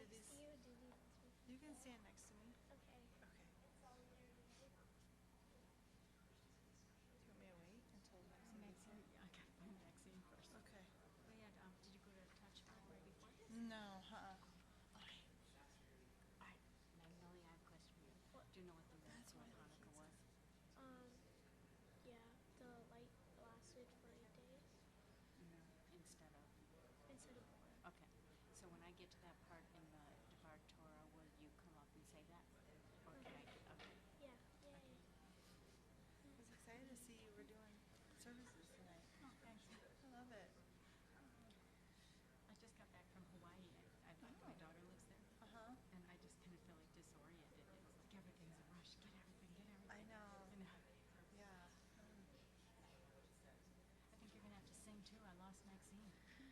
do these? Next to you, do these? You can stand next to me. Okay. Okay. Do you want me to wait until Maxine gets here? Maxine, yeah, I gotta find Maxine first. Okay. We had, did you go to Touch Bar right before this? No, huh? Okay. All right, Magnolia, I have a question for you. What? Do you know what the That's miracle why of they Hanukkah can't was? Yeah, the light lasted for 8 days Instead of. instead of 4. Okay. So when I get to that part in the Devar Torah, will you come up and say that? Or can I? Okay. Yeah, yay. I was excited to see you were doing services tonight. Oh, thanks. I love it. I just got back from Hawaii. My daughter lives there, Uh-huh. and I just kind of feel like disoriented. It was like everything's a rush. Get everything. Get everything. I know. You know. Yeah. I think you're gonna have to sing too. I lost Maxine. Did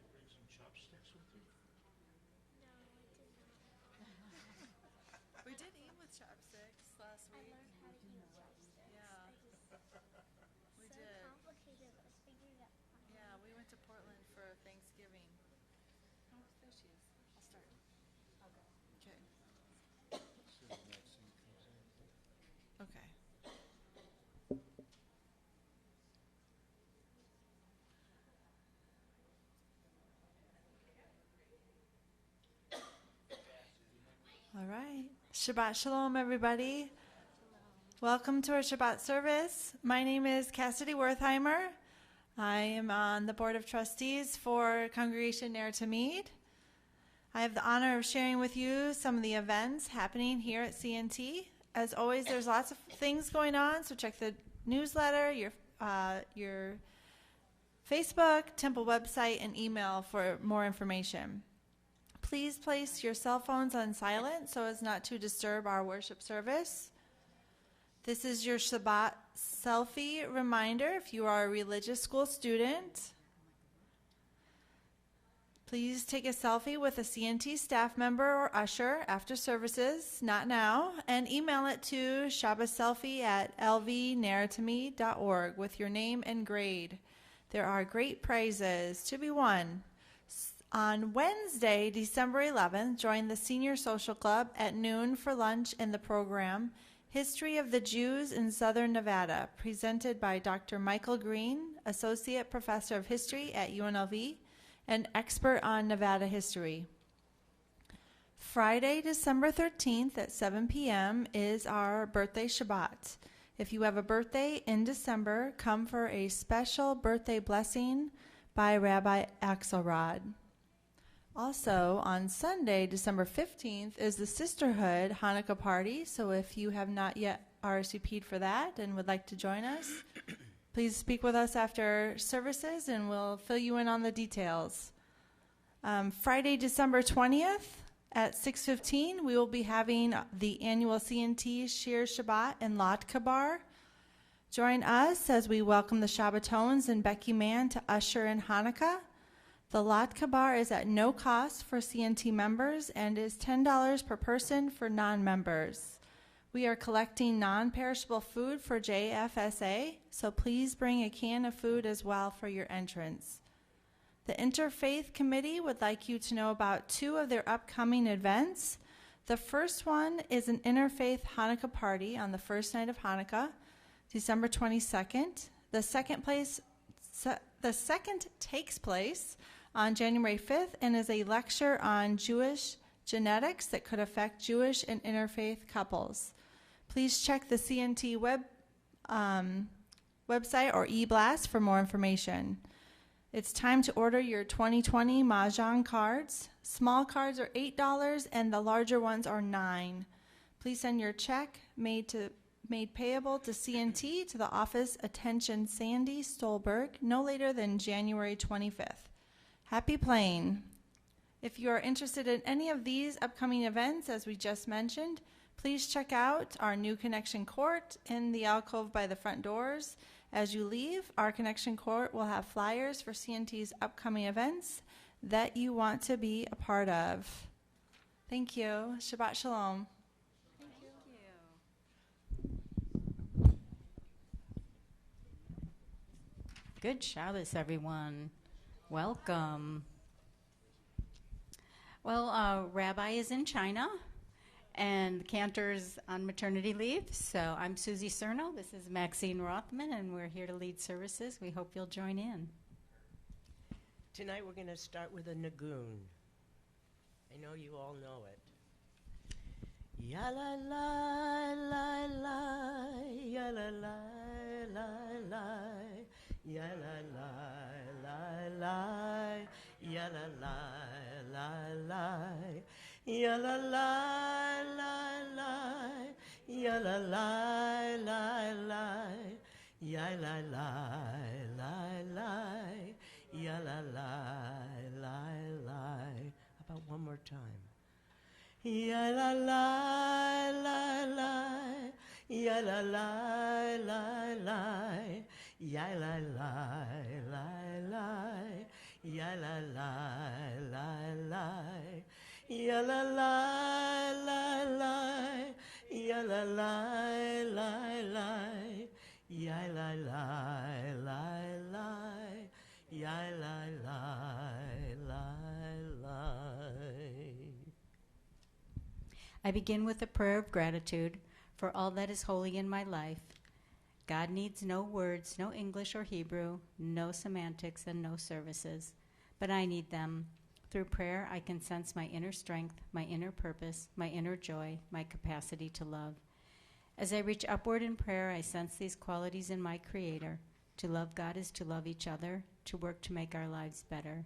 you bring some chopsticks with you? No, I did not. We did eat with chopsticks last I week. learned how to eat with chopsticks. Yeah. We So did. complicated, but I figured it out. Yeah, we went to Portland for Thanksgiving. Oh, there she is. I'll start. I'll go. Okay. So Maxine comes in. Okay. All right. Shabbat Shalom, everybody. Welcome to our Shabbat service. My name is Cassidy Wertheimer. I am on the Board of Trustees for Congregation Ner Tamid. I have the honor of sharing with you some of the events happening here at CNT. As always, there's lots of things going on, so check the newsletter, your Facebook, temple website, and email for more information. Please place your cell phones on silent so as not to disturb our worship service. This is your Shabbat selfie reminder if you are a religious school student. Please take a selfie with a CNT staff member or usher after services, not now, and email it to shabbatselfie@lvnertamid.org with your name and grade. There are great prizes to be won. On Wednesday, December 11th, join the Senior Social Club at noon for lunch in the program History of the Jews in Southern Nevada, presented by Dr. Michael Green, Associate Professor of History at UNLV, and expert on Nevada history. Friday, December 13th at 7 p.m. is our birthday Shabbat. If you have a birthday in December, come for a special birthday blessing by Rabbi Axelrod. Also, on Sunday, December 15th, is the Sisterhood Hanukkah party. So if you have not yet RSVP'd for that and would like to join us, please speak with us after services and we'll fill you in on the details. Friday, December 20th at 6:15, we will be having the annual CNT Shir Shabbat and Latke Bar. Join us as we welcome the Shabbatones and Becky Mann to usher in Hanukkah. The Latke Bar is at no cost for CNT members and is $10 per person for non-members. We are collecting non-perishable food for JFSA, so please bring a can of food as well for your entrance. The Interfaith Committee would like you to know about two of their upcoming events. The first one is an Interfaith Hanukkah party on the first night of Hanukkah, December 22nd. The second takes place on January 5th and is a lecture on Jewish genetics that could affect Jewish and interfaith couples. Please check the CNT website or e-blast for more information. It's time to order your 2020 Mahjong cards. Small cards are $8 and the larger ones are $9. Please send your check made payable to CNT to the office attention Sandy Stolberg no later than January 25th. Happy playing. If you are interested in any of these upcoming events, as we just mentioned, please check out our new Connection Court in the alcove by the front doors. As you leave, our Connection Court will have flyers for CNT's upcoming events that you want to be a part of. Thank you. Shabbat Shalom. Thank you. Good Shabbos, everyone. Welcome. Well, Rabbi is in China, and the cantor's on maternity leave. So I'm Susie Cerno. This is Maxine Rothman, and we're here to lead services. We hope you'll join in. Tonight we're going to start with a nagoon. I know you all know it. Ya la la la la, ya la la la la, ya la la la la, ya la la la la, ya la la la la, ya la la la la, ya la la la la, ya la la la la. How about one more time? Ya la la la la, ya la la la la, ya la la la la, ya la la la la, ya la la la la, ya la la la la, ya la la la la, ya la la la la. I begin with a prayer of gratitude for all that is holy in my life. God needs no words, no English or Hebrew, no semantics, and no services. But I need them. Through prayer, I can sense my inner strength, my inner purpose, my inner joy, my capacity to love. As I reach upward in prayer, I sense these qualities in my Creator. To love God is to love each other, to work to make our lives better.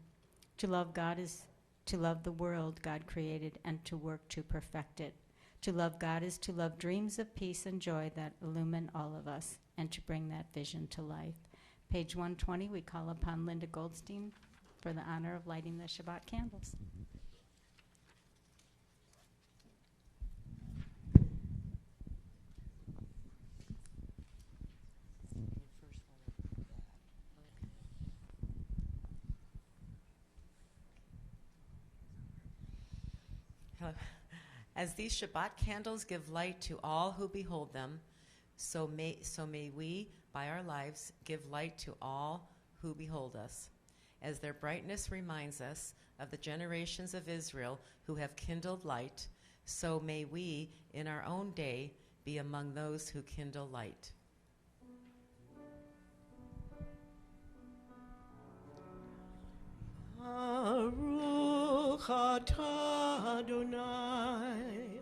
To love God is to love the world God created and to work to perfect it. To love God is to love dreams of peace and joy that illumine all of us and to bring that vision to life. Page 120, we call upon Linda Goldstein for the honor of lighting the Shabbat candles. As these Shabbat candles give light to all who behold them, so may we, by our lives, give light to all who behold us. As their brightness reminds us of the generations of Israel who have kindled light, so may we, in our own day, be among those who kindle light. Baruch atah Adonai,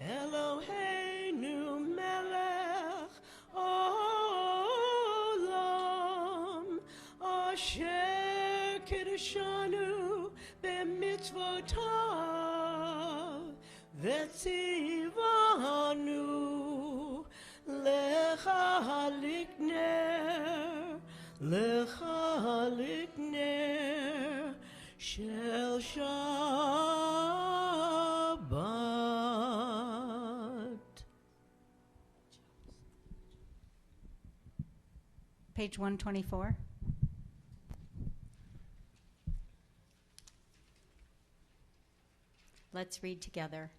Eloheinu melech olam, asher kiddushanu b'mitzvotav, v'tzivanu lechalik ner shel Shabbat. Page 124. Let's read together.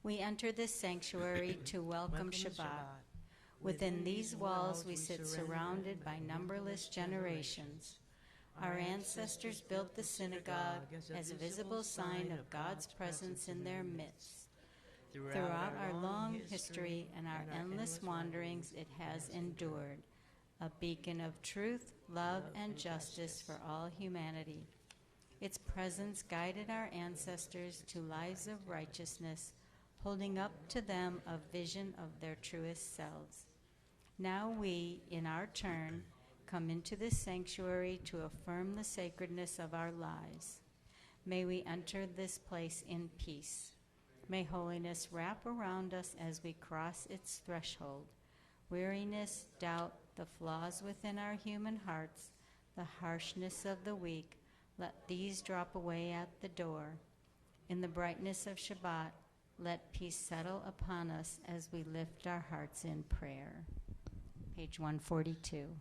We enter this sanctuary to welcome Shabbat. Within these walls we sit surrounded by numberless generations. Our ancestors built the synagogue as a visible sign of God's presence in their midst. Throughout our long history and our endless wanderings, it has endured, a beacon of truth, love, and justice for all humanity. Its presence guided our ancestors to lives of righteousness, holding up to them a vision of their truest selves. Now we, in our turn, come into this sanctuary to affirm the sacredness of our lives. May we enter this place in peace. May holiness wrap around us as we cross its threshold. Weariness, doubt, the flaws within our human hearts, the harshness of the weak, let these drop away at the door. In the brightness of Shabbat, let peace settle upon us as we lift our hearts in prayer. Page 142.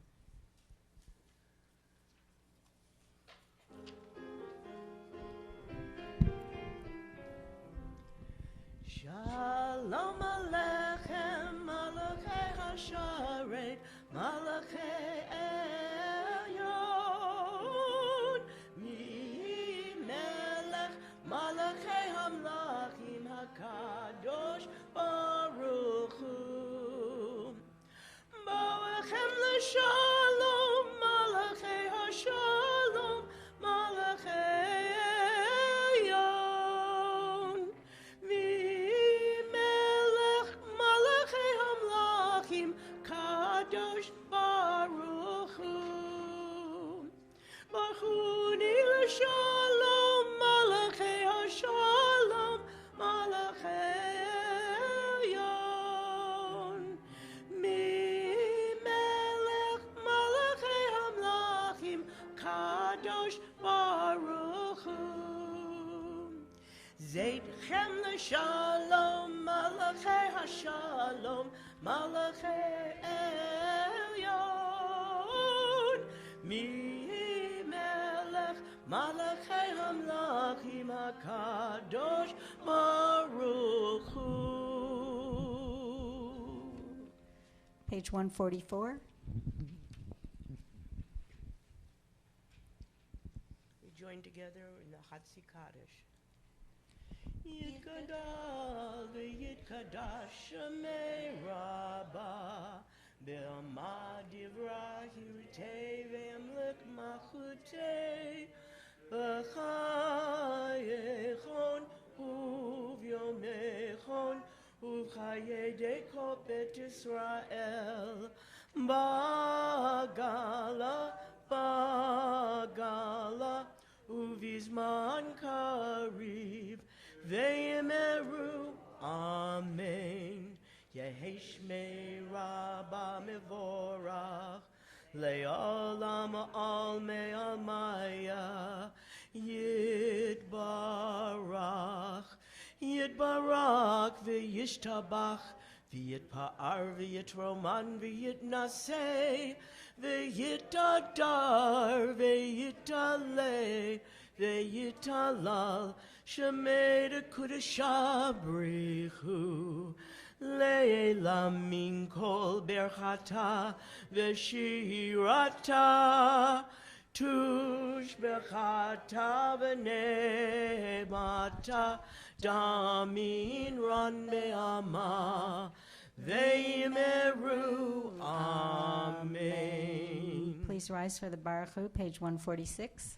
Shalom Aleichem, Malachei Hasharet, Malachei Elyon, Mi Melech Shalom, Malachei HaShalom, Malachei Elyon. V'melech Malachei Hamlachim, Kadosh Baruch Hu. Baruch Hu Shalom, Malachei HaShalom, Malachei Elyon. Melech Malachei Hamlachim, Kadosh Baruch Hu. Zeidchem l'shalom, Malachei HaShalom, Malachei Elyon. Melech Malachei Hamlachim, HaKadosh Baruch Hu. Page 144. We join together in the Hatzi Kaddish. Yitgadal v'yitkadash Shemei Rabbah Be'amad divrah hirtei ve'emlek machutei B'chayechon uvyomechon Uvchaye dekot bet Yisrael Bagala, Bagala Uvizman kariv Ve'emeru Amen Yeheshmei Rabba Mevorach Le'olam Almei Almaya Yitbarach Yitbarak v'yishtabach v'yitpa'ar v'yitroman v'yitnaseh v'yitadar v'yitaleh v'yitalal shemei dekudesha brichu le'elam min kol berchata v'shirata tush berchata v'nemata Damin ran be'ama ve'yimeru Amen. Please rise for the Baruch Hu, page 146.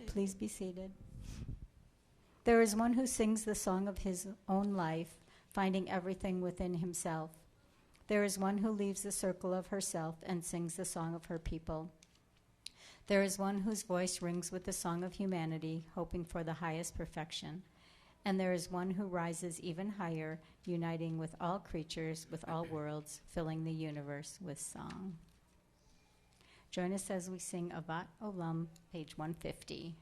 Please be seated. There is one who sings the song of his own life, finding everything within himself. There is one who leaves the circle of herself and sings the song of her people. There is one whose voice rings with the song of humanity, hoping for the highest perfection. And there is one who rises even higher, uniting with all creatures, with all worlds, filling the universe with song. Join us as we sing Avat Olam, page 150.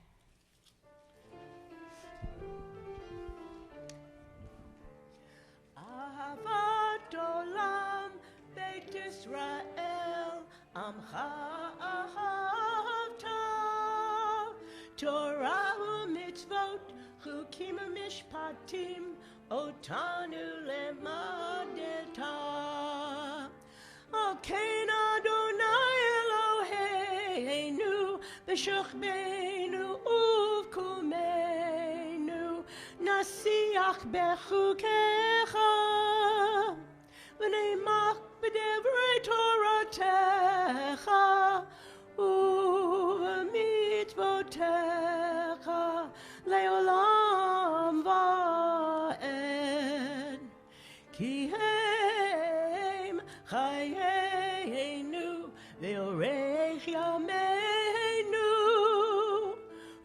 Ahavat olam Beit Yisrael Amcha ahavta Torah u'mitzvot, chukim u'mishpatim, otanu lemadeta. Alkein Adonai Eloheinu, b'shachbeinu uvkumeinu, nasiach bechukecha, v'neimach b'devrei Toratecha, uv'mitzvotecha, leolam va'ed. Ki heim chayenu, ve'orech yameinu,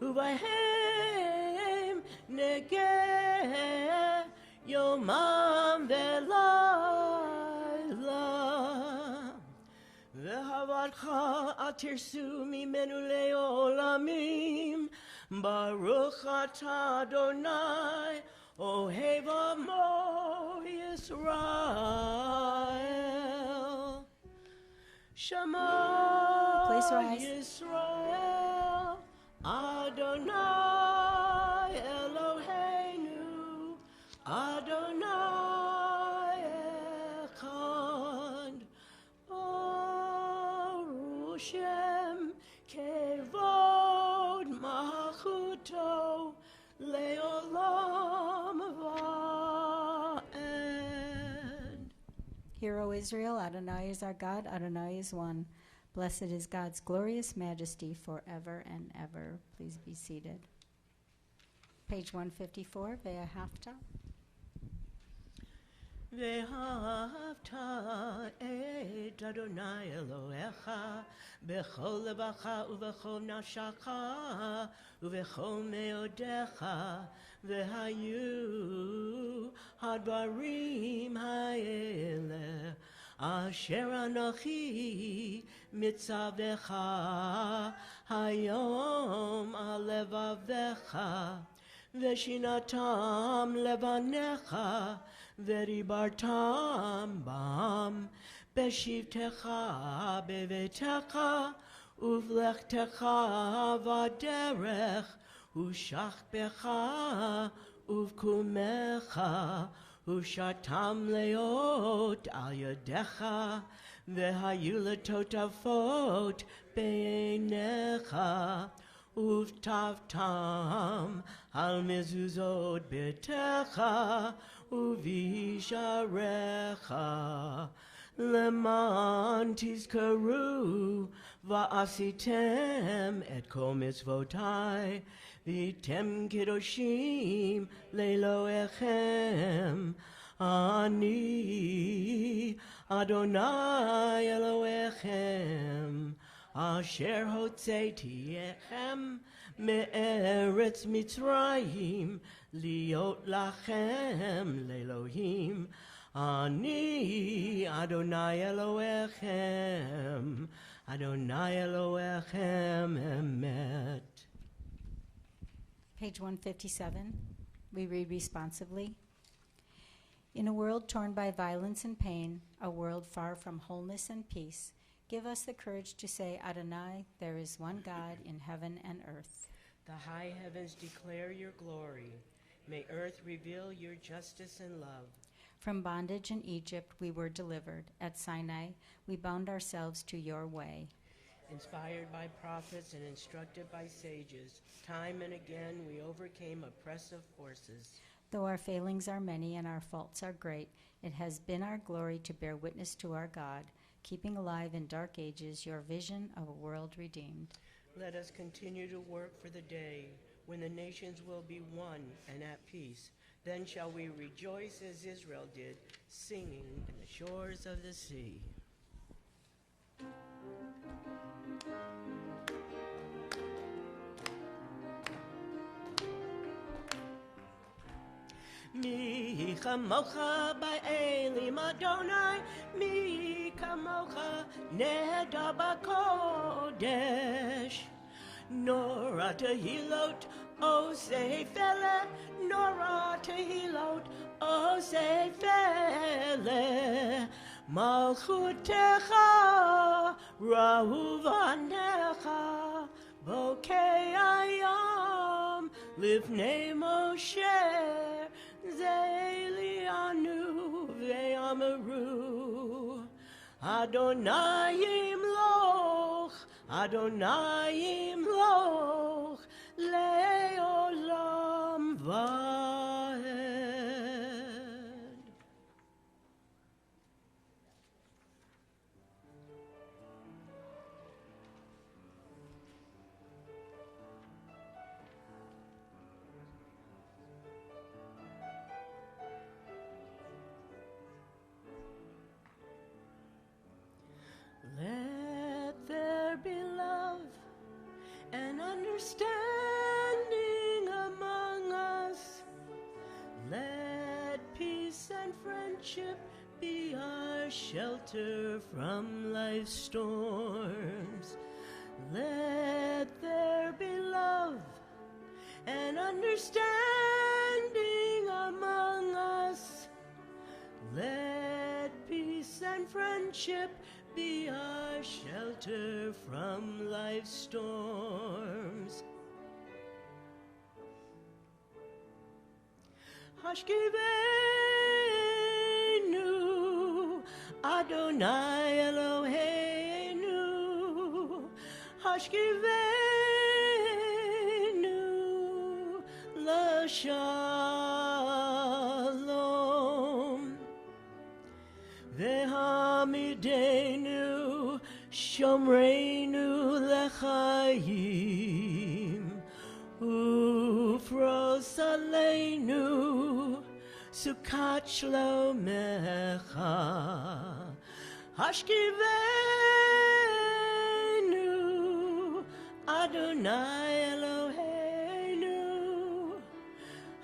uvahem negeh yomam ve'layla. Ve'havatcha atirsu mimenu le'olamim, Baruch atah Adonai, Ohev Amo Yisrael. Shema Please rise. Yisrael, Adonai Eloheinu, Adonai Echad. Baruch Shem Kevod Malchuto Leolam Va'ed. Hear, O Israel, Adonai is our God, Adonai is one. Blessed is God's glorious majesty forever and ever. Please be seated. Page 154, Ve'ahavta. Ve'ahavta et Adonai Elohecha b'chol levacha u'b'chol nafshacha u'b'chol meodecha ve'hayu hadvarim ha'eleh asher anochi mitzavecha hayom al levavecha ve'shinatam levanecha Veribartam bam, beshivtecha bevetecha, uvlechtecha vaderech, ushachbecha, uvkumecha, ushatam leot al yadecha, vehayu letotafot beinecha, uvtavtam al mezuzot betecha, Uvisharecha leman tizkaru va'asitem et kol mitzvotai v'item kedoshim le'elohechem ani Adonai Elohechem asher hotzeiti echem me'eretz Mitzrayim Liot lachem le'Elohim, ani Adonai Elohechem, Adonai Elohechem emet. Page 157, we read responsively. In a world torn by violence and pain, a world far from wholeness and peace, give us the courage to say, Adonai, there is one God in heaven and earth. The high heavens declare your glory. May earth reveal your justice and love. From bondage in Egypt we were delivered. At Sinai we bound ourselves to your way. Inspired by prophets and instructed by sages, time and again we overcame oppressive forces. Though our failings are many and our faults are great, it has been our glory to bear witness to our God, keeping alive in dark ages your vision of a world redeemed. Let us continue to work for the day when the nations will be one and at peace. Then shall we rejoice as Israel did, singing in the shores of the sea. Mi chamocha ba'elim Adonai, mi kamocha neda b'kodesh. Nora tehilot o seifele, Nora tehilot o seifele. Malchutecha rahuvanecha, bokei ayam. לפני משה זה אלינו ואמרו אדוני ימלוך אדוני ימלוך לעולם ועד. Let there be love and understanding among us. Let peace and friendship be our shelter from life's storms. Let there be love and understanding among us. Let peace and friendship be our shelter from life's storms. Hashkivenu Adonai Eloheinu Hashkivenu LaShalom Vehamidenu Shomreinu Lechayim Ufros Aleinu Sukkot Shlomecha Hashkivenu Adonai Eloheinu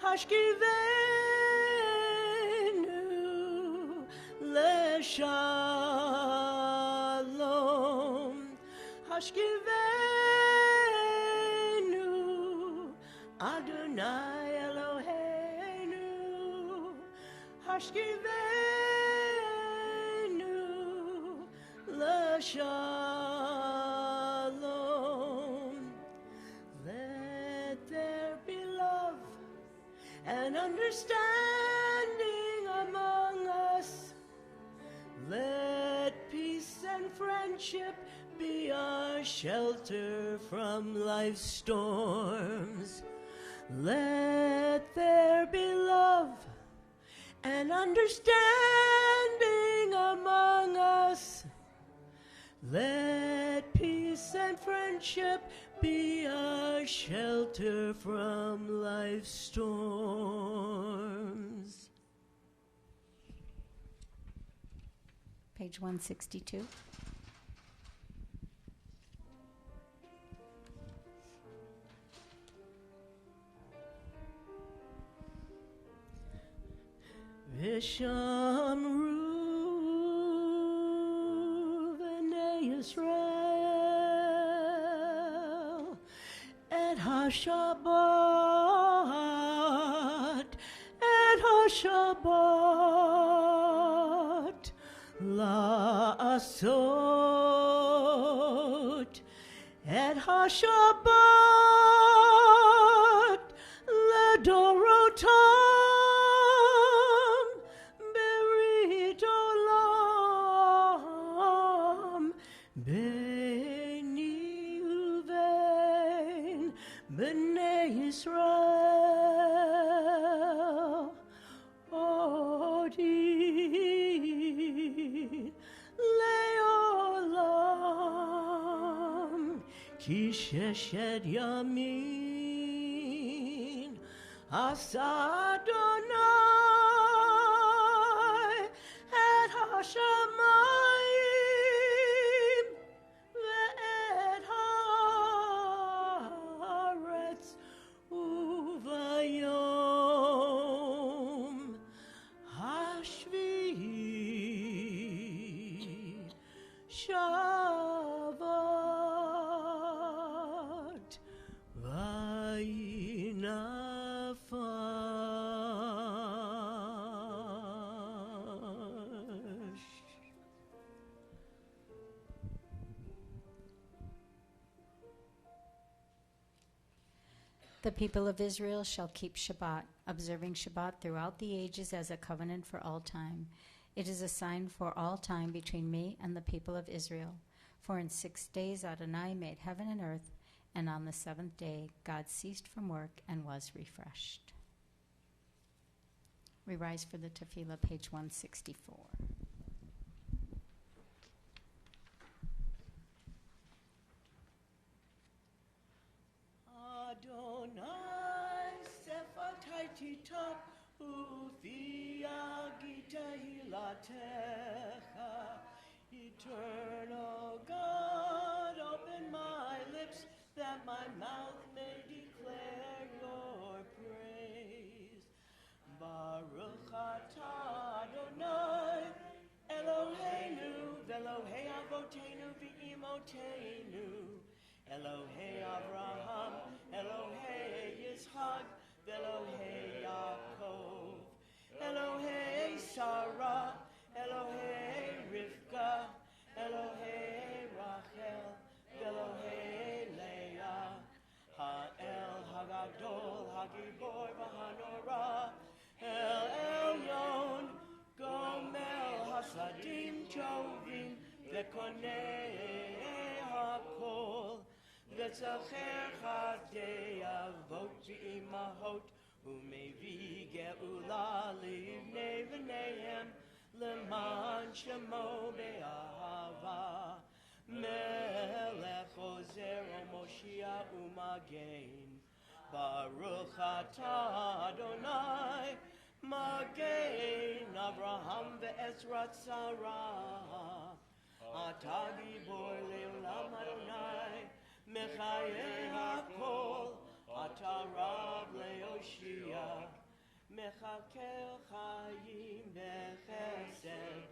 Hashkivenu LeShalom Hashkivenu Adonai Eloheinu Hashkivenu LeShalom. Let there be love and understanding among us. Let peace and friendship be our shelter from life's storms. Let there be love and understanding among us. Let peace and friendship be our shelter from life's storms. Page 162. Vishamru v'nei Yisrael et HaShabbat la'asot et HaShabbat ledorotam berit olam beini uvein b'nei Yisrael odi leolam ki sheshet yamin asa Adonai et hashamayim ve'et haaretz uvayom hashvi'i Shabbat vayinafash. The people of Israel shall keep Shabbat, observing Shabbat throughout the ages as a covenant for all time. It is a sign for all time between me and the people of Israel. For in 6 days Adonai made heaven and earth, and on the seventh day God ceased from work and was refreshed. We rise for the tefillah, page 164. Adonai sefatai titak ufia gita hilatecha. Eternal God, open my lips that my mouth may declare your praise. Baruch atah Adonai Eloheinu v'Elohei avoteinu v'imotenu. Elohei Avraham, Elohei Yitzchak, Elohei Yaakov, Elohei Sarah, Elohei Rivka, Elohei Rachel, Elohei Leah, Ha'el Hagadol, Hagibor v'Hanora, El Elyon, Gomel Hasadim Tovim, V'Konei HaKol, V'Tzacher Chadei Avot V'Imahot, U'Mevi Ge'ula Livnei V'neihem, L'man Shemo Be'ahava, Melech Ozer U'Moshiach U'Magen, Baruch Atah Adonai, Magen Avraham Ve'ezrat Sarah, Atah Gibor Le'olam Adonai, Mechaye HaKol, Atah Rav Le'Oshia, Mechakel Chayim B'Chesed,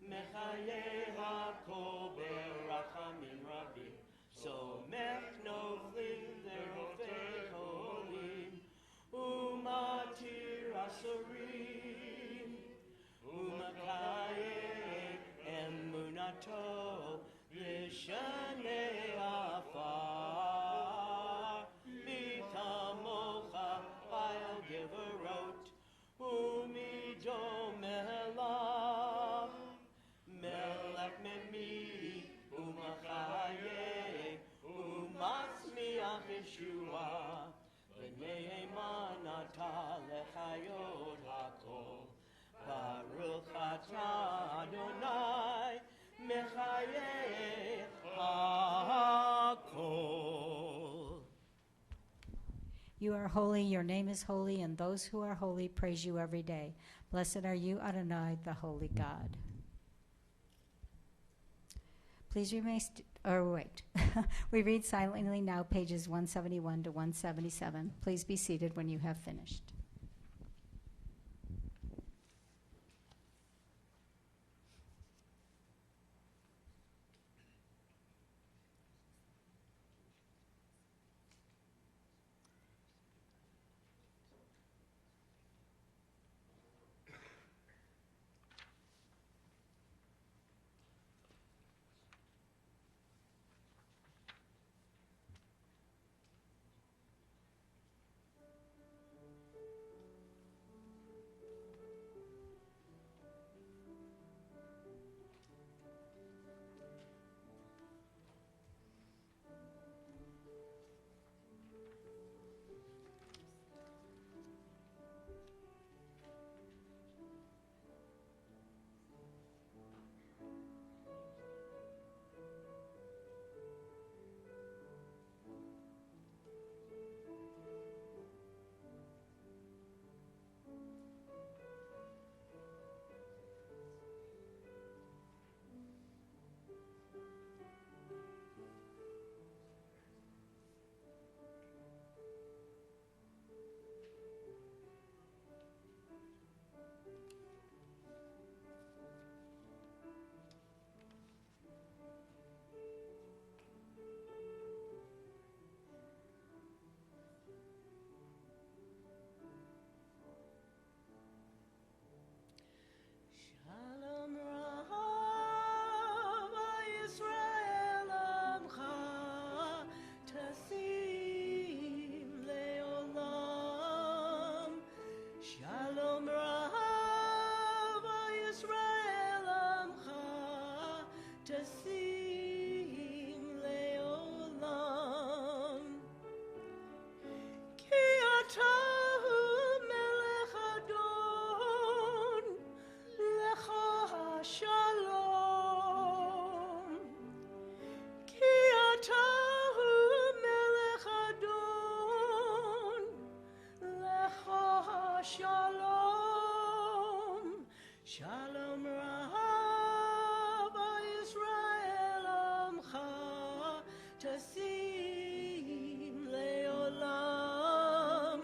Mechaye HaKol B'Rachamim Rabim, Somech Noflim V'Rofei Cholim, Umatir Asurim, Umakaye Emunato L'Shanei Afar, Michamocha Pa'el Geverot, Umidom Melach, Melech Memi, Umachaye, Umasmiach Yeshua, V'neiman Atah Lechayot HaKol, Baruch Atah Adonai, Mechaye HaKol. You are holy, your name is holy, and those who are holy praise you every day. Blessed are you, Adonai, the holy God. Please remain, we read silently now pages 171 to 177. Please be seated when you have finished. תשים לעולם. כי אתה הוא מלך אדון, לך השלום. כי אתה הוא מלך אדון, לך השלום. שלום רב ישראל עמך, תשים לעולם.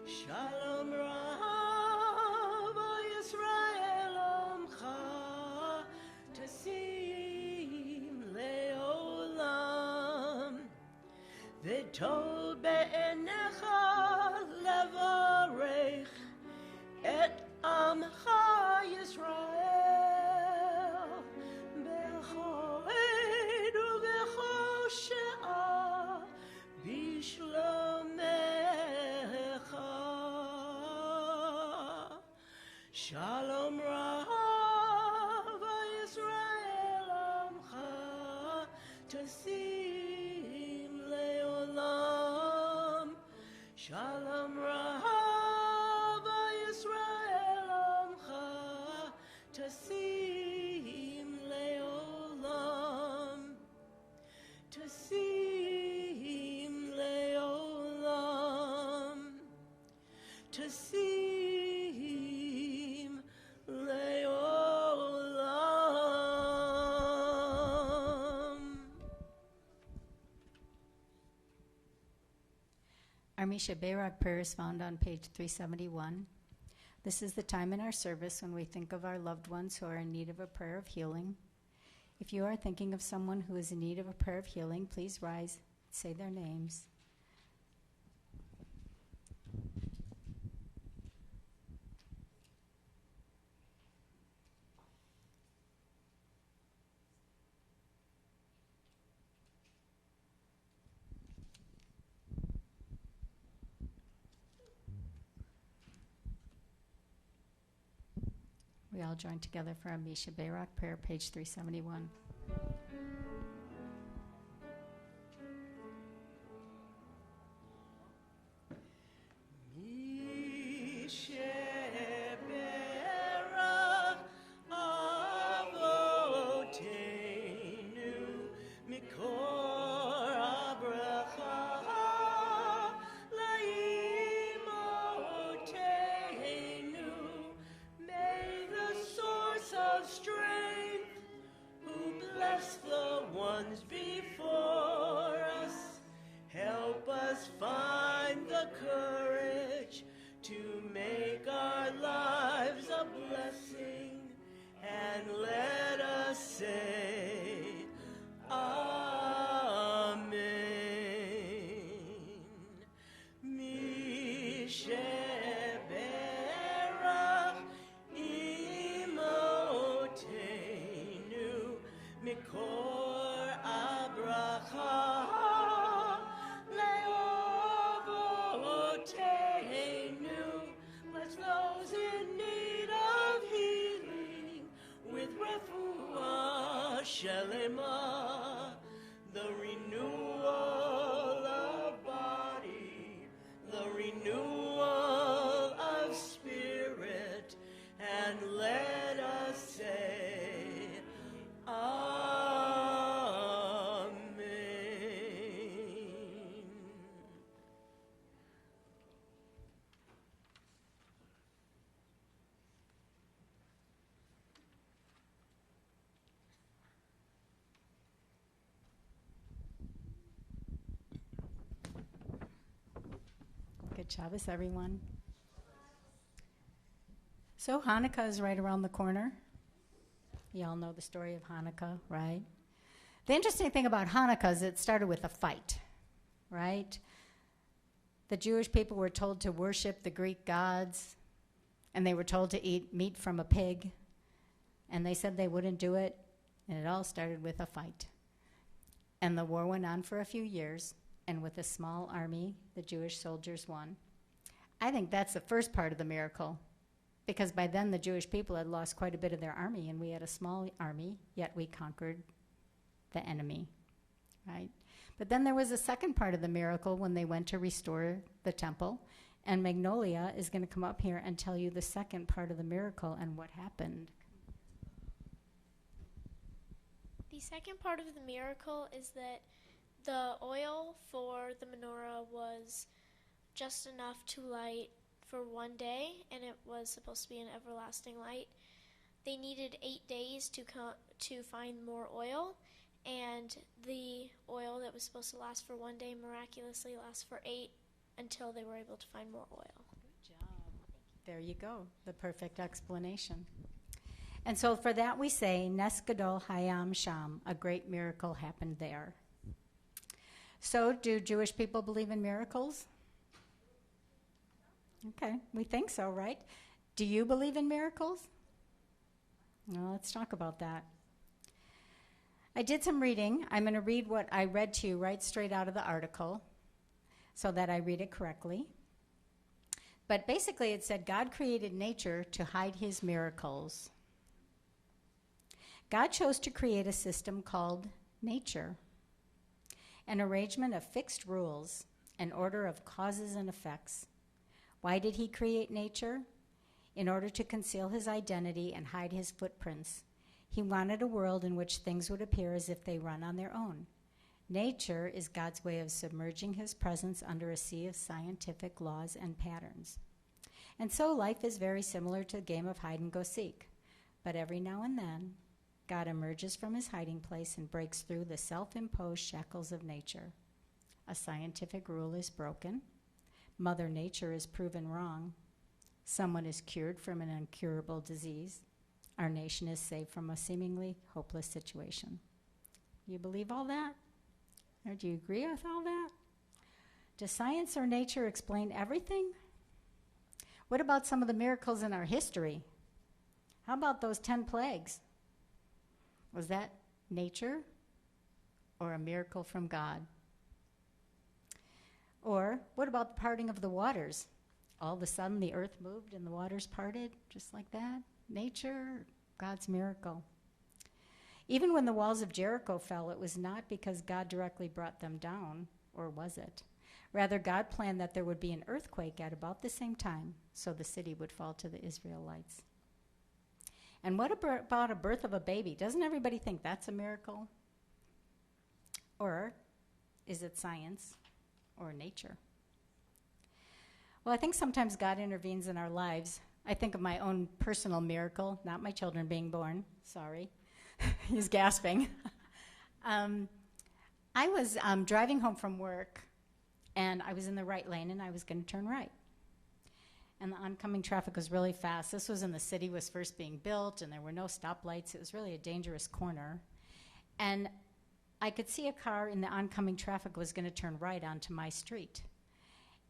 שלום רב ישראל עמך, תשים לעולם. וטול בעיניך לברך את עמך ישראל, בכל עת ובכל שעה בשלומך. שלום רב ישראל עמך, תשים לעולם. שלום רב ישראל עמך, תשים לעולם. תשים לעולם. תשים לעולם. Our Misha Bayrak prayer is found on page 371. This is the time in our service when we think of our loved ones who are in need of a prayer of healing. If you are thinking of someone who is in need of a prayer of healing, please rise, say their names. We all join together for our Misha Bayrak prayer, page 371. Shelema, the renewal of body, the renewal of spirit, and let us say, Amen. Good Shabbos, everyone. So Hanukkah is right around the corner. You all know the story of Hanukkah, right? The interesting thing about Hanukkah is it started with a fight, right? The Jewish people were told to worship the Greek gods, and they were told to eat meat from a pig, and they said they wouldn't do it, and it all started with a fight. And the war went on for a few years, and with a small army, the Jewish soldiers won. I think that's the first part of the miracle, because by then the Jewish people had lost quite a bit of their army, and we had a small army, yet we conquered the enemy, right? But then there was a second part of the miracle when they went to restore the temple. And Magnolia is going to come up here and tell you the second part of the miracle and what happened. The second part of the miracle is that the oil for the menorah was just enough to light for one day, and it was supposed to be an everlasting light. They needed 8 days to find more oil, and the oil that was supposed to last for one day miraculously lasts for 8 until they were able to find more oil. Good job. There you go, the perfect explanation. And so for that we say, Nes Gadol Hayam Sham, a great miracle happened there. So do Jewish people believe in miracles? Okay, we think so, right? Do you believe in miracles? Well, let's talk about that. I did some reading. I'm going to read what I read to you right straight out of the article so that I read it correctly. But basically it said God created nature to hide his miracles. God chose to create a system called nature, an arrangement of fixed rules, an order of causes and effects. Why did he create nature? In order to conceal his identity and hide his footprints. He wanted a world in which things would appear as if they run on their own. Nature is God's way of submerging his presence under a sea of scientific laws and patterns. And so life is very similar to a game of hide and go seek. But every now and then, God emerges from his hiding place and breaks through the self-imposed shackles of nature. A scientific rule is broken. Mother Nature is proven wrong. Someone is cured from an incurable disease. Our nation is saved from a seemingly hopeless situation. You believe all that? Or do you agree with all that? Does science or nature explain everything? What about some of the miracles in our history? How about those 10 plagues? Was that nature or a miracle from God? Or what about the parting of the waters? All of a sudden the earth moved and the waters parted just like that? Nature, God's miracle. Even when the walls of Jericho fell, it was not because God directly brought them down, or was it? Rather, God planned that there would be an earthquake at about the same time, so the city would fall to the Israelites. And what about a birth of a baby? Doesn't everybody think that's a miracle? Or is it science or nature? Well, I think sometimes God intervenes in our lives. I think of my own personal miracle, not my children being born. Sorry. He's gasping. I was driving home from work, and I was in the right lane, and I was going to turn right. And the oncoming traffic was really fast. This was when the city was first being built, and there were no stoplights. It was really a dangerous corner. And I could see a car in the oncoming traffic was going to turn right onto my street.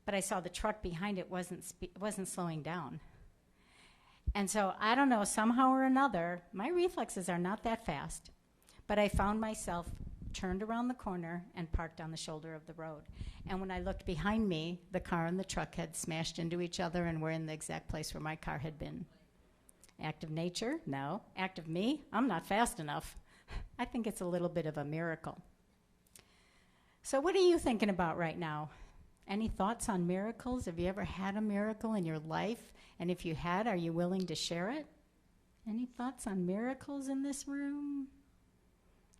But I saw the truck behind it wasn't slowing down. And so, I don't know, somehow or another, my reflexes are not that fast, but I found myself turned around the corner and parked on the shoulder of the road. And when I looked behind me, the car and the truck had smashed into each other and were in the exact place where my car had been. Act of nature? No. Act of me? I'm not fast enough. I think it's a little bit of a miracle. So what are you thinking about right now? Any thoughts on miracles? Have you ever had a miracle in your life? And if you had, are you willing to share it? Any thoughts on miracles in this room?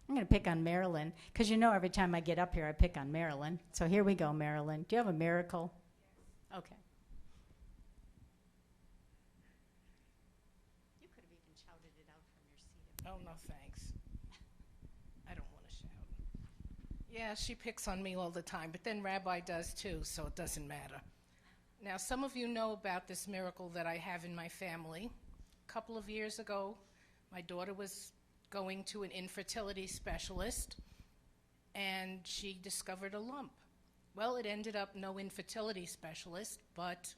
I'm going to pick on Marilyn, because you know every time I get up here, I pick on Marilyn. So here we go, Marilyn. Do you have a miracle? Okay. You could have even shouted it out from your seat. Oh, no, thanks. I don't want to shout. Yeah, she picks on me all the time, but then Rabbi does too, so it doesn't matter. Now, some of you know about this miracle that I have in my family. A couple of years ago, my daughter was going to an infertility specialist, and she discovered a lump. Well, it ended up no infertility specialist, but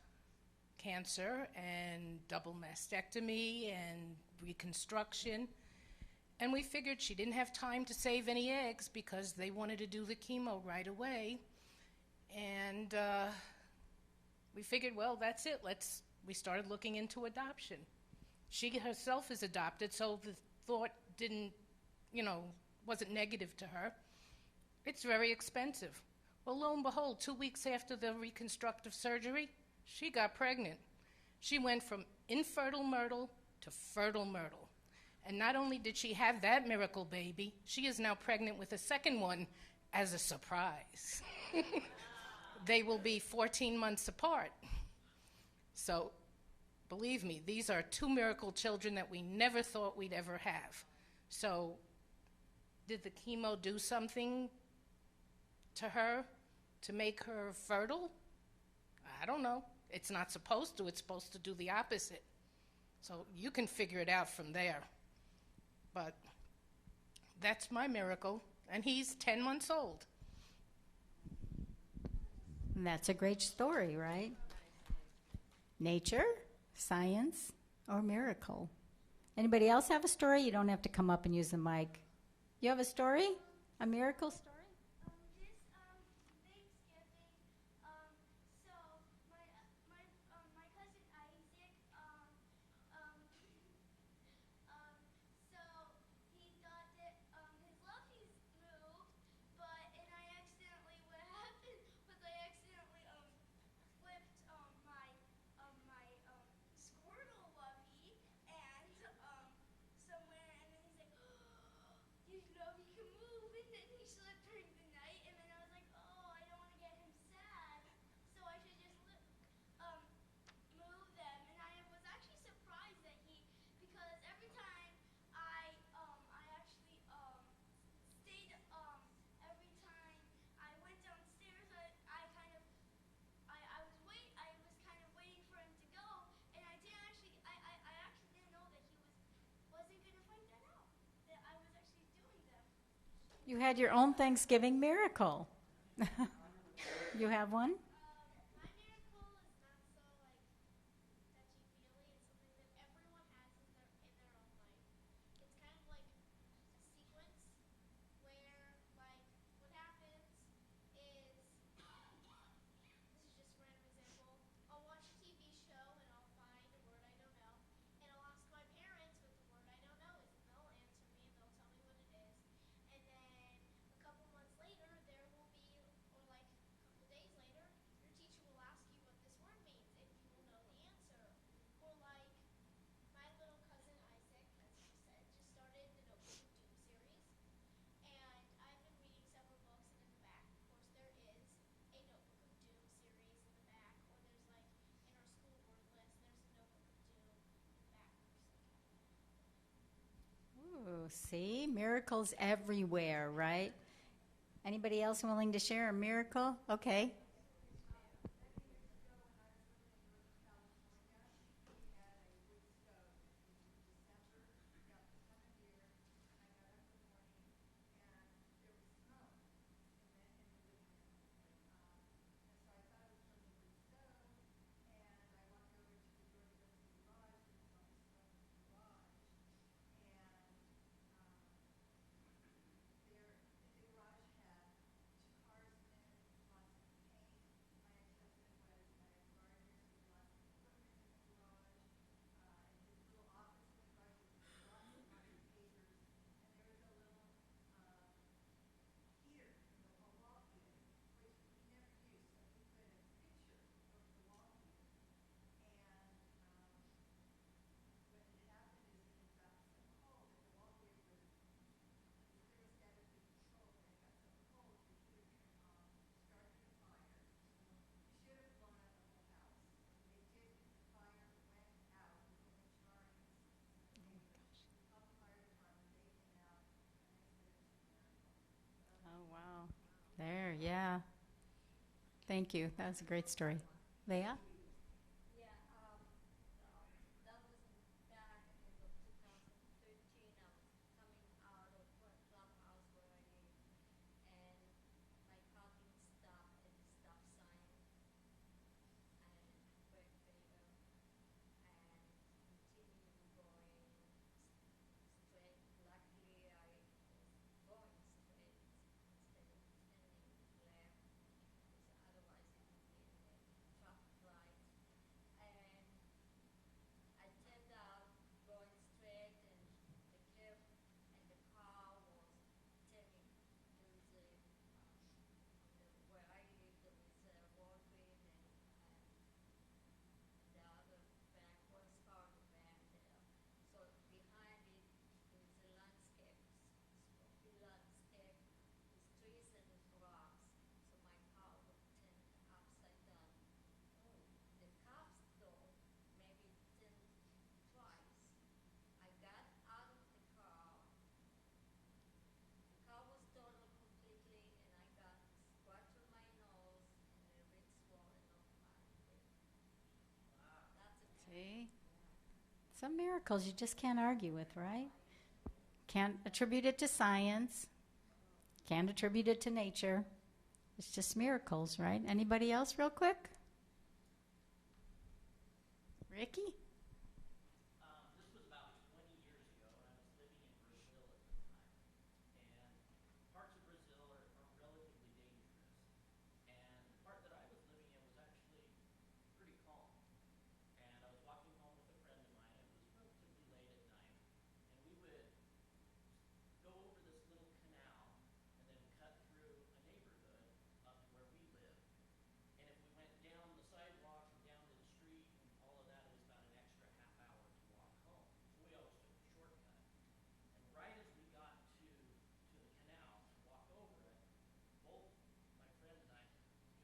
cancer and double mastectomy and reconstruction. And we figured she didn't have time to save any eggs because they wanted to do the chemo right away. And we figured, well, that's it. We started looking into adoption. She herself is adopted, so the thought didn't, wasn't negative to her. It's very expensive. Well, lo and behold, 2 weeks after the reconstructive surgery, she got pregnant. She went from infertile Myrtle to fertile Myrtle. And not only did she have that miracle baby, she is now pregnant with a second one as a surprise. They will be 14 months apart. So, believe me, these are two miracle children that we never thought we'd ever have. So, did the chemo do something to her to make her fertile? I don't know. It's not supposed to. It's supposed to do the opposite. So you can figure it out from there. But that's my miracle, and he's 10 months old. And that's a great story, right? Nature, science, or miracle. Anybody else have a story? You don't have to come up and use the mic. You have a story? A miracle story? You had your own Thanksgiving miracle. You have one? Ooh, see, miracles everywhere, right? Anybody else willing to share a miracle? Okay. Oh, wow. There, yeah. Thank you. That was a great story. Leah? Some miracles you just can't argue with, right? Can't attribute it to science. Can't attribute it to nature. It's just miracles, right? Anybody else real quick? Ricky? This was about 20 years ago, and I was living in Brazil at the time. And parts of Brazil are relatively dangerous. And the part that I was living in was actually pretty calm. And I was walking home with a friend of mine. It was relatively late at night. And we would go over this little canal and then cut through a neighborhood up to where we lived. And if we went down the sidewalk and down to the street and all of that, it was about an extra half hour to walk home. So we always took the shortcut. And right as we got to the canal to walk over it, both my friend and I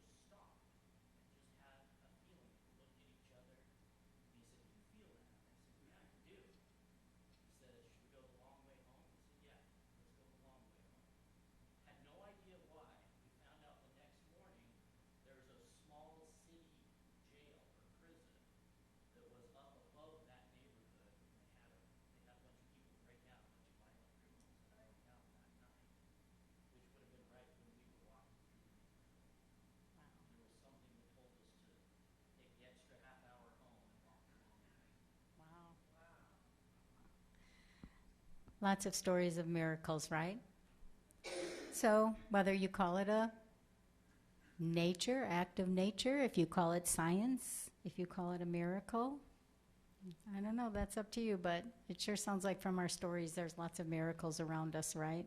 just stopped and just had a feeling. We looked at each other, and he said, "You feel that?" I said, "Yeah, I do." He said, "Should we go the long way home?" I said, "Yeah, let's go the long way home." Had no idea why. We found out the next morning there's a small city jail or prison that was up above that neighborhood, and they had a bunch of people break out, a bunch of violent criminals that broke out that night, which would have been right when we were walking through the neighborhood. And there was something that told us to take the extra half hour home and walk the long way. Wow. Lots of stories of miracles, right? So, whether you call it a nature, act of nature, if you call it science, if you call it a miracle, I don't know, that's up to you, but it sure sounds like from our stories there's lots of miracles around us, right?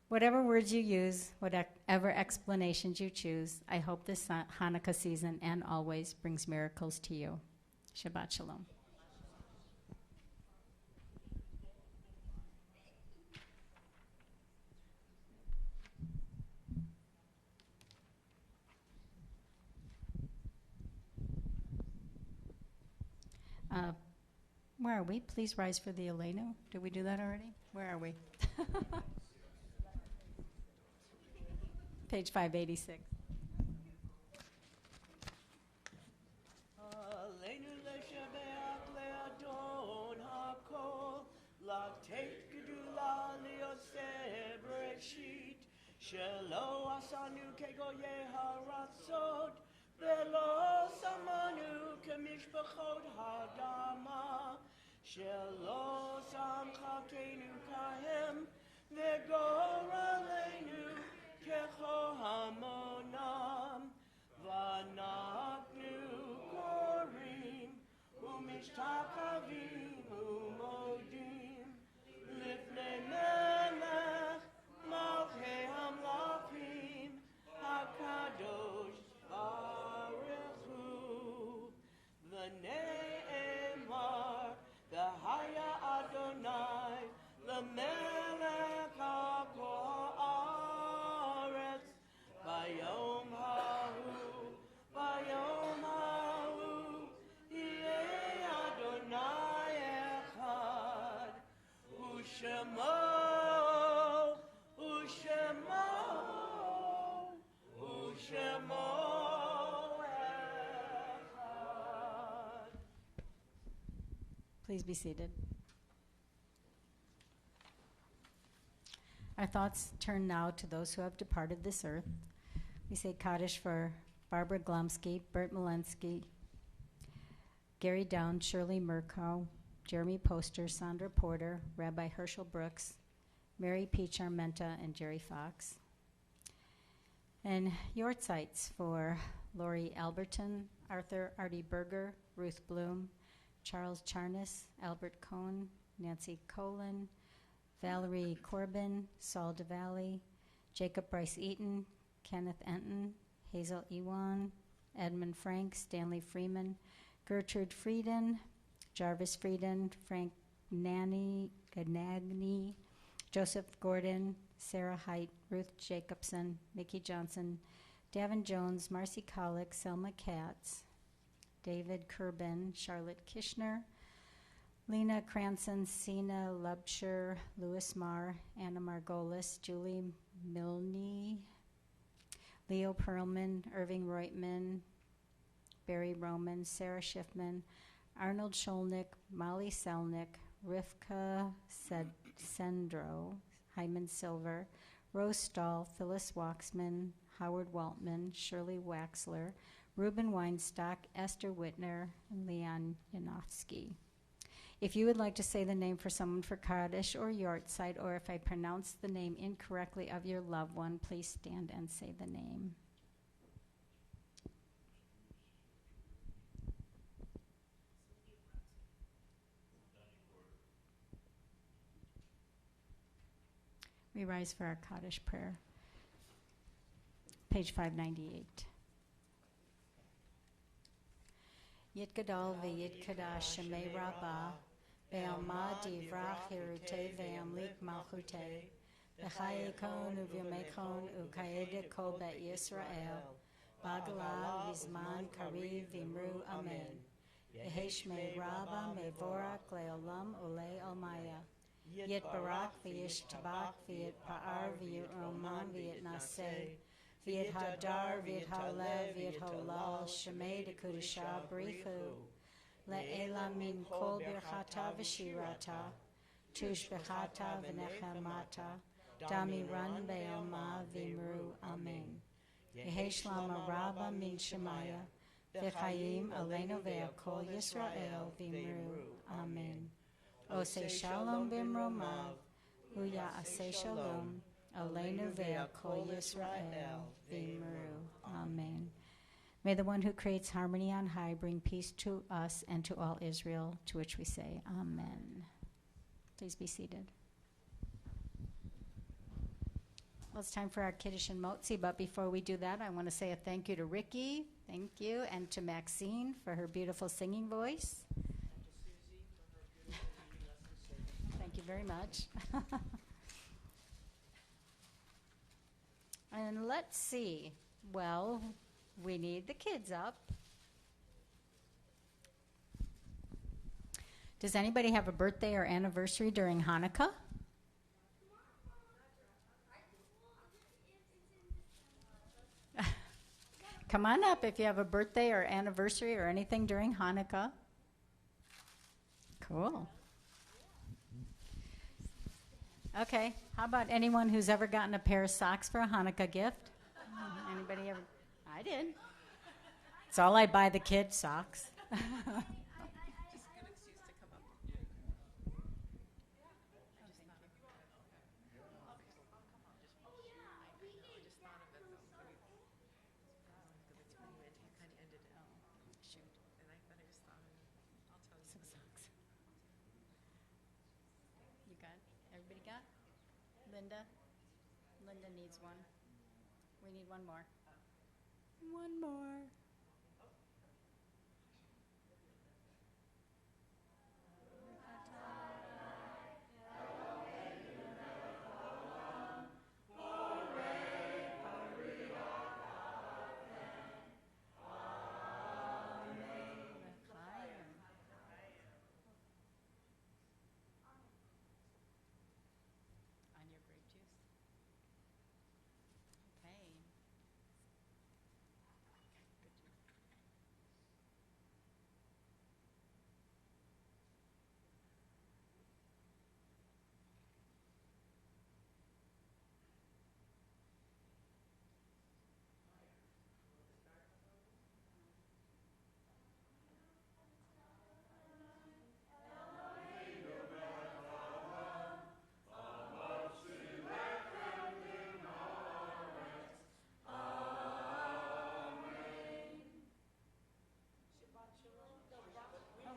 Whatever words you use, whatever explanations you choose, I hope this Hanukkah season and always brings miracles to you. Shabbat Shalom. Where are we? Please rise for the Eleno. Did we do that already? Where are we? Page 586. Aleinu leshabeach le'adon hakol, lateit gedula lioseh bereshit, shelo asanu kegoyeh haratzot, velo samanu kemishpachot ha'adama, shelo samchatenu kahem, v'goralenu kecho hamonam, v'anachnu korim u'mishtachavim u'modim lifnei melech malchei hamlachim hakadosh baruch hu v'ne'emar v'haya Adonai l'melech hakol haaretz bayom Bayom ha'u yeh Adonai echad u'shemo echad. Please be seated. Our thoughts turn now to those who have departed this earth. We say Kaddish for Barbara Glomsky, Bert Malensky, Gary Down, Shirley Murkow, Jeremy Poster, Sandra Porter, Rabbi Herschel Brooks, Mary Peach Armenta, and Jerry Fox. And Yortzites for Lori Alberton, Arthur Artie Berger, Ruth Bloom, Charles Charnas, Albert Cohn, Nancy Colin, Valerie Corbin, Saul DeValley, Jacob Bryce Eaton, Kenneth Enton, Hazel Ewan, Edmund Frank, Stanley Freeman, Gertrude Frieden, Jarvis Frieden, Frank Ganagni, Joseph Gordon, Sarah Height, Ruth Jacobson, Mickey Johnson, Davin Jones, Marcy Collick, Selma Katz, David Kerbin, Charlotte Kishner, Lena Cranston, Sina Lubsher, Louis Marr, Anna Margolis, Julie Milne, Leo Perlman, Irving Reutman, Barry Roman, Sarah Schiffman, Arnold Sholnick, Molly Selnick, Rivka Sendro, Hyman Silver, Rose Stahl, Phyllis Waxman, Howard Waltman, Shirley Waxler, Reuben Weinstock, Esther Whitner, and Leon Yanofsky. If you would like to say the name for someone for Kaddish or Yortzeit, or if I pronounce the name incorrectly of your loved one, please stand and say the name. We rise for our Kaddish prayer. Page 598. Yitgadol v'yitkadash shemei rabbah, ve'alma divrach hirute ve'amlik malchute, v'chayekon u'v'yomechon u'kayede kol bet Yisrael, bagala v'zman kariv v'imru amen. Yehi shmei rabbah mevorak le'olam ulei almaya. Yitbarak v'yishtabak v'yitpa'ar v'yiroman v'yitnaseh, V'yit hadar, v'yit halev, v'yit halal, shemei dekudisha brichu, le'ela min kol birchata v'shirata, tush bechata v'nechemata, dami ran be'alma v'imru, amen. Yehi shlama rabba min shemaya, v'chayim aleinu ve'al kol Yisrael v'imru, amen. Osei shalom b'imromav, uya asei shalom, Aleinu ve'al kol Yisrael v'imru. Amen. May the one who creates harmony on high bring peace to us and to all Israel, to which we say amen. Please be seated. Well, it's time for our Kiddush and Motzi, but before we do that, I want to say a thank you to Ricky, thank you, and to Maxine for her beautiful singing voice. Thank you very much. And let's see. Well, we need the kids up. Does anybody have a birthday or anniversary during Hanukkah? Come on up if you have a birthday or anniversary or anything during Hanukkah. Cool. Okay, how about anyone who's ever gotten a pair of socks for a Hanukkah gift? Anybody ever? I did. It's all I buy the kids, socks. You got? Everybody got? Linda? Linda needs one. We need one more. One more. On your grape juice. Okay.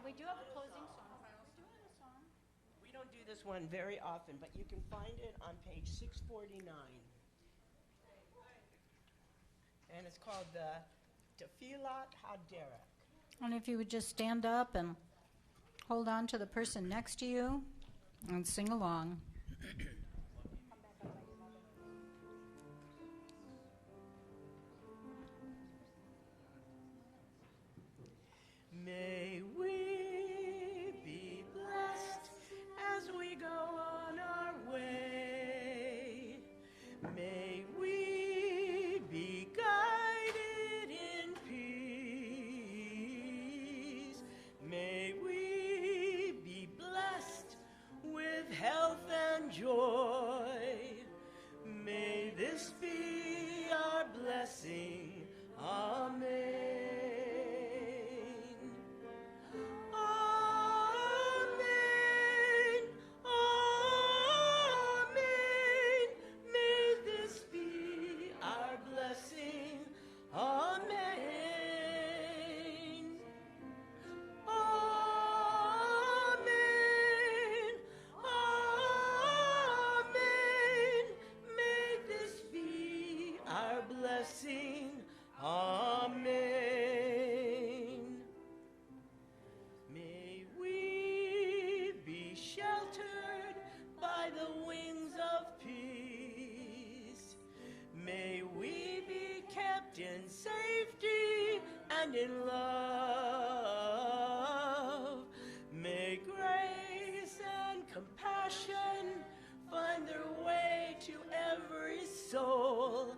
We do have a closing song. We do have a song. We don't do this one very often, but you can find it on page 649. And it's called the Tefillat HaDerech. And if you would just stand up and hold on to the person next to you and sing along. May we be blessed as we go on our way. May we be guided in peace. May find in love. May grace and compassion find their way to every soul.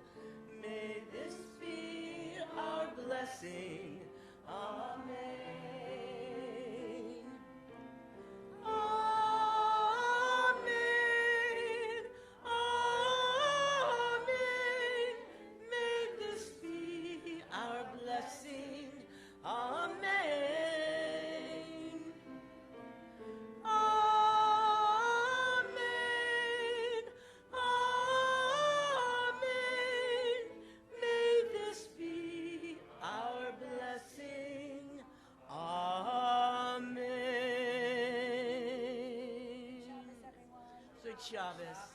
May this be our blessing. Amen. Amen. Amen. May this be our blessing. Amen. Amen. Amen. May this be our blessing. Amen. Sweet Shabbos.